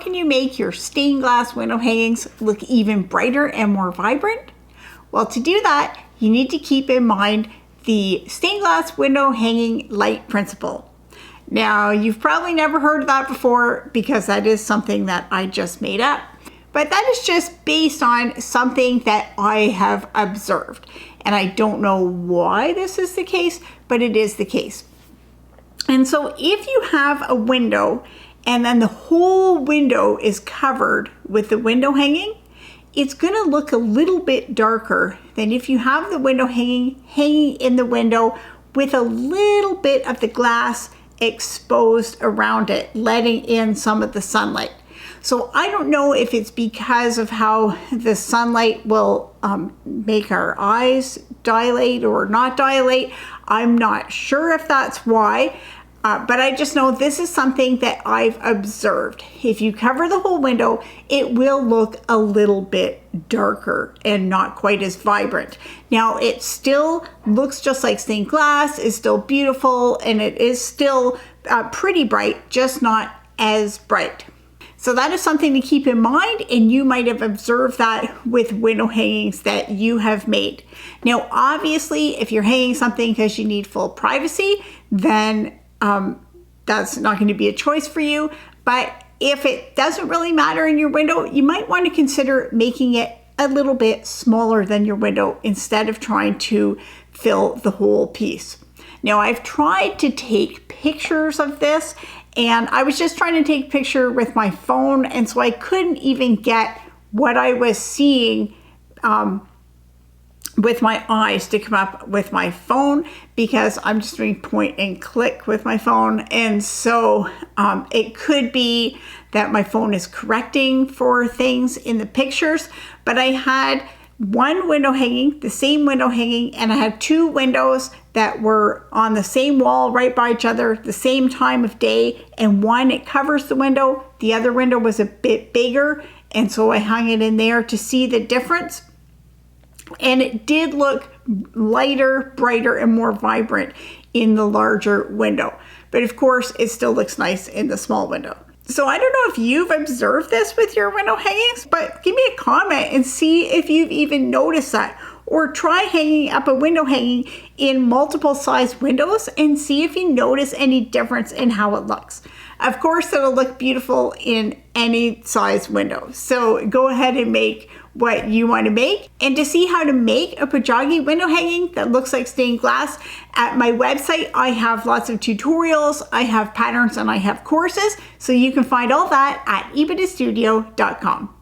can you make your stained glass window hangings look even brighter and more vibrant? Well, to do that, you need to keep in mind the stained glass window hanging light principle. Now, you've probably never heard of that before because that is something that I just made up. But that is just based on something that I have observed. And I don't know why this is the case, but it is the case. And so if you have a window and then the whole window is covered with the window hanging, it's going to look a little bit darker than if you have the window hanging in the window with a little bit of the glass exposed around it, letting in some of the sunlight. So I don't know if it's because of how the sunlight will make our eyes dilate or not dilate. I'm not sure if that's why, but I just know this is something that I've observed. If you cover the whole window, it will look a little bit darker and not quite as vibrant. Now, it still looks just like stained glass, it's still beautiful, and it is still pretty bright, just not as bright. So that is something to keep in mind, and you might have observed that with window hangings that you have made. Now, obviously, if you're hanging something because you need full privacy, then that's not going to be a choice for you. But if it doesn't really matter in your window, you might want to consider making it a little bit smaller than your window instead of trying to fill the whole piece. Now, I've tried to take pictures of this, and I was just trying to take a picture with my phone, and so I couldn't even get what I was seeing with my eyes to come up with my phone, because I'm just doing point and click with my phone. And so it could be that my phone is correcting for things in the pictures, but I had one window hanging, the same window hanging, and I had two windows that were on the same wall right by each other, the same time of day, and one, it covers the window, the other window was a bit bigger, and so I hung it in there to see the difference. And it did look lighter, brighter, and more vibrant in the larger window. But of course, it still looks nice in the small window. So I don't know if you've observed this with your window hangings, but give me a comment and see if you've even noticed that. Or try hanging up a window hanging in multiple size windows and see if you notice any difference in how it looks. Of course, it'll look beautiful in any size window. So go ahead and make what you want to make. And to see how to make a pojagi window hanging that looks like stained glass, at my website, I have lots of tutorials, I have patterns, and I have courses. So you can find all that at epidastudio.com.